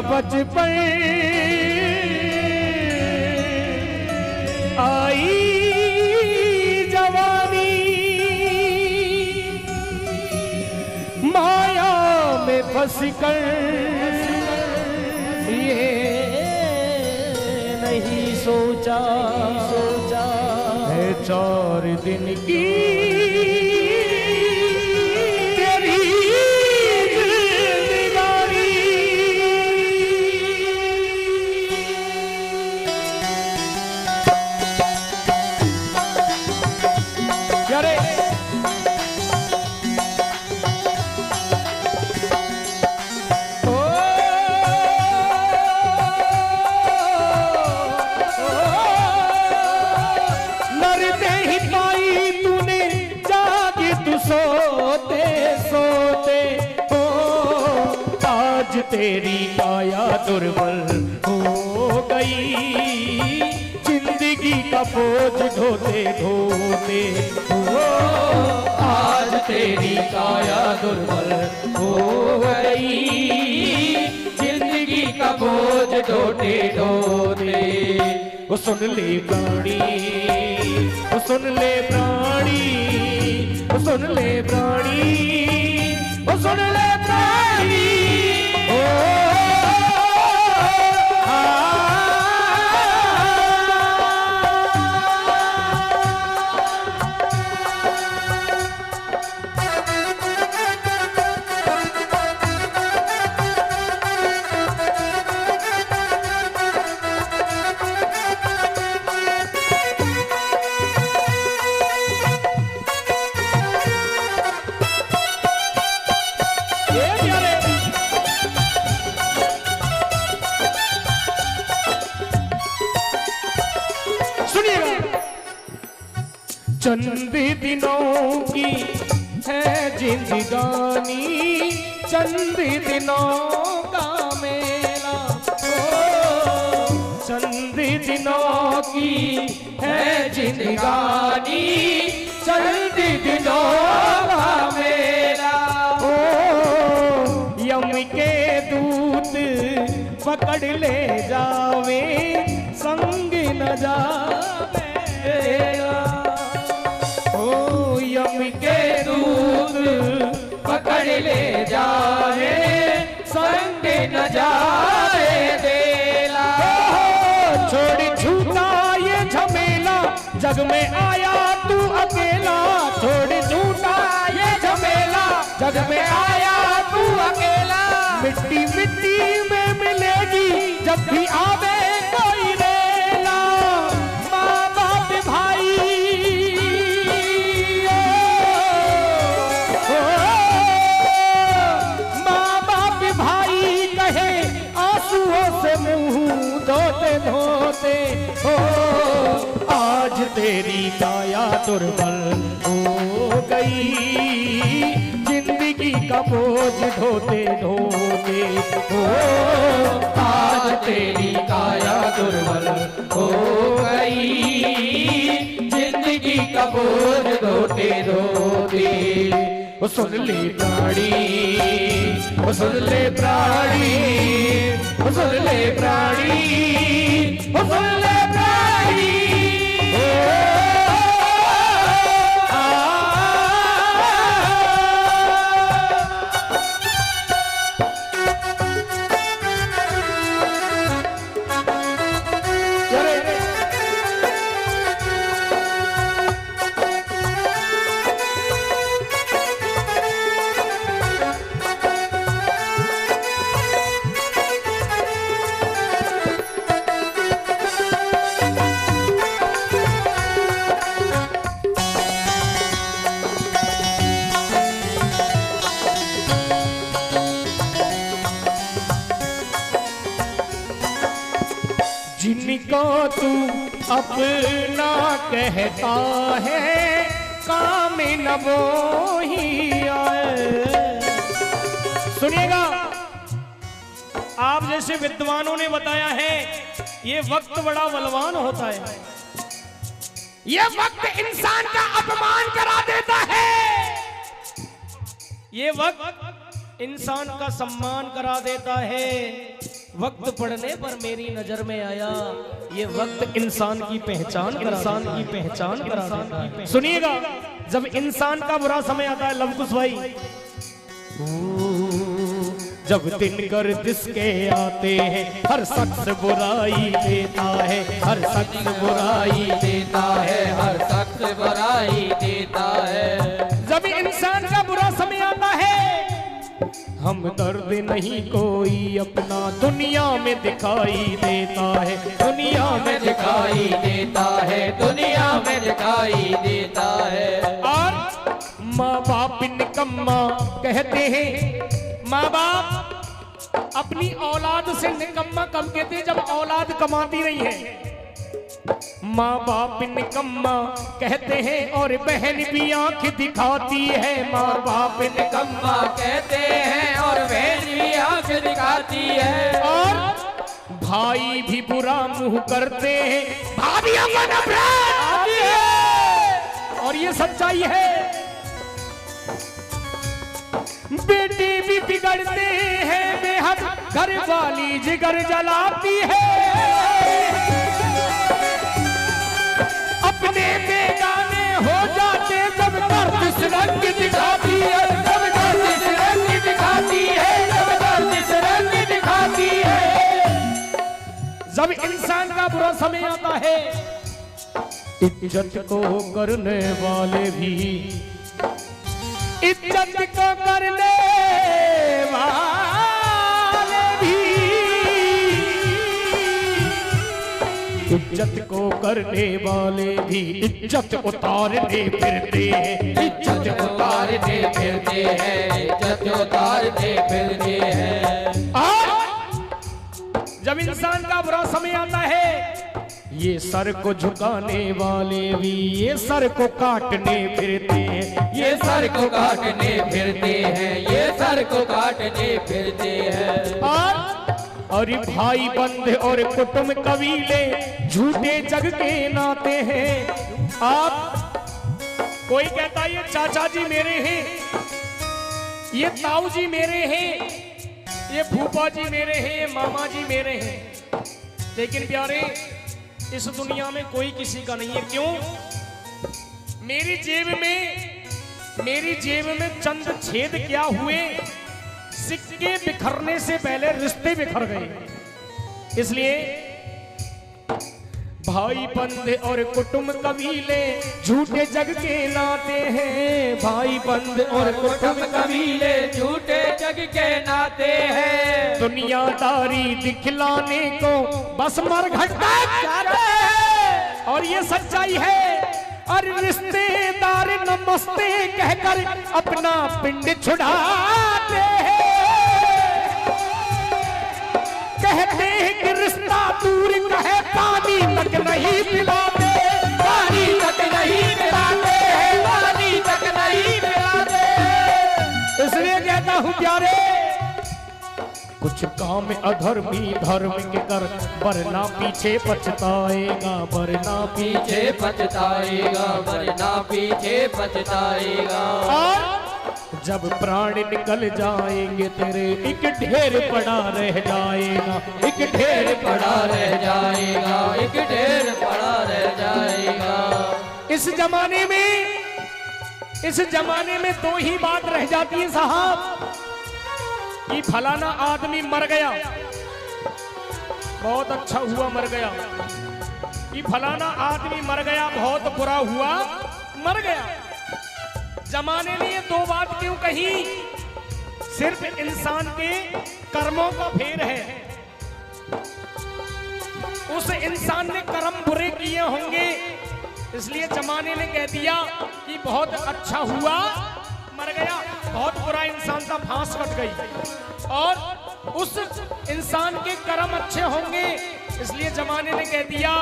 बचपन आई जवानी माया में फंस कर ये नहीं सोचा है 4 दिन की सोते सोते हो आज तेरी काया दुर्बल हो गई जिंदगी का बोझ ढोते ढोते हो आज तेरी काया दुर्बल हो गई जिंदगी का बोझ ढोते ढोते। वो सुन ले प्राणी वो सुन ले प्राणी सुन ले प्राणी ओ सुन ले प्राणी ओ चंद दिनों की है जिंदगानी चंद दिनों का मेला ओ चंद दिनों की है जिंदगानी चंद दिनों का मेला ओ यम के दूत पकड़ ले जावे संग न जावे यम के दूत पकड़ ले जाए संग न जाए देला छोड़ छूटा ये झमेला जग में आया तू अकेला छोड़ छूटा ये झमेला जग में आया तू अकेला मिट्टी मिट्टी में मिलेगी जब भी आवे कोई रेला माँ बाप भाई धोते धोते हो आज तेरी काया दुर्बल हो गई जिंदगी का बोझ ढोते ढोते हो आज तेरी काया दुर्बल हो गई जिंदगी का बोझ ढोते ढोते। वो सुन ले प्राणी वो सुन ले प्राणी वो सुन ले प्राणी वो सुन ले प्राणी जिनको तू अपना कहता है काम न वो ही आए। सुनिएगा, आप जैसे विद्वानों ने बताया है ये वक्त बड़ा बलवान होता है, ये वक्त इंसान का अपमान करा देता है, ये वक्त इंसान का सम्मान करा देता है। वक्त पड़ने पर मेरी नजर में आया, ये वक्त इंसान की पहचान करा देता है। सुनिएगा, जब इंसान का बुरा समय आता है लवकुश भाई, जब दिन कर जिसके आते हैं हर शख्स बुराई देता है, हर शख्स बुराई देता है, हर शख्स बुराई देता है। जब इंसान का बुरा समय आता है, हम दर्द नहीं कोई अपना दुनिया में दिखाई देता है, दुनिया में दिखाई देता है, दुनिया में दिखाई देता है। और माँ बाप निकम्मा कहते हैं, माँ बाप अपनी औलाद से निकम्मा कब कहते हैं? जब औलाद कमाती नहीं है। माँ बाप निकम्मा कहते हैं और बहन भी आंख दिखाती है, माँ बाप निकम्मा कहते हैं और बहन भी आंख दिखाती है। और भाई भी बुरा मुंह करते हैं, भाभियों को नफरत आती है, और ये सच्चाई है। बेटे भी बिगड़ते हैं बेहद, घर वाली जिगर जलाती है, अपने बेगाने हो जाते जब दर्द इस रंग दिखाती है, जब दर्द इस रंग दिखाती है, जब दर्द इस रंग दिखाती है। जब इंसान का बुरा समय आता है, इज्जत को करने वाले भी, इज्जत को करने वाले भी, इज्जत को करने वाले भी इज्जत उतारने फिरते हैं, इज्जत उतारने फिरते हैं, इज्जत उतारने फिरते हैं। और जब इंसान का बुरा समय आता है, ये सर को झुकाने वाले भी ये सर को काटने फिरते हैं, ये सर को काटने फिरते हैं, ये सर को काटने फिरते हैं। और भाई बंद और कुटुंब कबीले झूठे जग के नाते हैं। आप कोई कहता है ये चाचा जी मेरे हैं, ये ताऊ जी मेरे हैं, ये फूफा जी मेरे हैं, ये मामा जी मेरे हैं, लेकिन प्यारे इस दुनिया में कोई किसी का नहीं है। क्यों? मेरी जेब में चंद छेद क्या हुए, सिक्के बिखरने से पहले रिश्ते बिखर गए। इसलिए भाई बंद और कुटुंब कबीले झूठे जग के नाते हैं, भाई बंद और कुटुंब कबीले झूठे जग के नाते हैं। दुनियादारी दिखलाने को बस मरघटा चाहते हैं, और ये सच्चाई है। और रिश्तेदार नमस्ते कहकर अपना पिंड छुड़ाते हैं, कहते हैं कि रिश्ता दूर का है, पानी तक नहीं पिलाते, पानी तक नहीं पिलाते, पानी तक नहीं पिलाते। इसलिए कहता हूँ प्यारे, कुछ काम अधर्मी धर्म के कर, वरना पीछे पछताएगा, वरना पीछे पछताएगा, वरना पीछे पछताएगा। और जब प्राण निकल जाएंगे तेरे, एक ढेर पड़ा रह जाएगा, एक ढेर पड़ा रह जाएगा, एक ढेर पड़ा रह जाएगा। इस जमाने में दो ही बात रह जाती है साहब, कि फलाना आदमी मर गया, बहुत अच्छा हुआ मर गया, कि फलाना आदमी मर गया, बहुत बुरा हुआ मर गया। जमाने ने ये दो बात क्यों कही? सिर्फ इंसान के कर्मों का फेर है। उस इंसान ने कर्म बुरे किए होंगे, इसलिए जमाने ने कह दिया कि बहुत अच्छा हुआ मर गया, बहुत बुरा इंसान था फांस कट गई। और उस इंसान के कर्म अच्छे होंगे, इसलिए जमाने ने कह दिया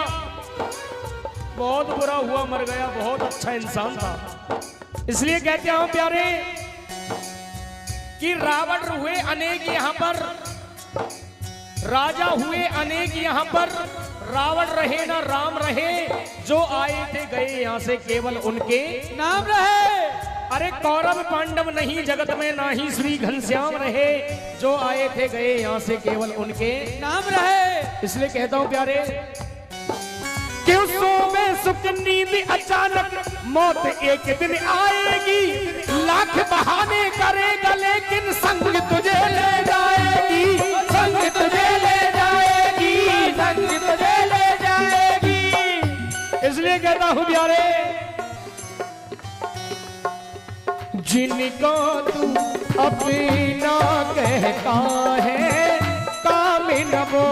बहुत बुरा हुआ मर गया, बहुत अच्छा इंसान था। इसलिए कहते हैं प्यारे कि रावण हुए अनेक यहाँ पर, राजा हुए अनेक यहाँ पर, रावण रहे ना राम रहे, जो आए थे गए यहाँ से केवल उनके नाम रहे। अरे कौरव पांडव नहीं जगत में ना ही श्री घनश्याम रहे, जो आए थे गए यहाँ से केवल उनके नाम रहे। इसलिए कहता हूँ प्यारे, क्यों सो में सुख नींद अचानक मौत एक दिन आएगी, लाख बहाने करेगा लेकिन संग तुझे ले जाएगी, संग तुझे ले जाएगी, संग तुझे ले जाएगी। इसलिए कहता हूँ प्यारे, जिनको तू अपना कहता है काम न वो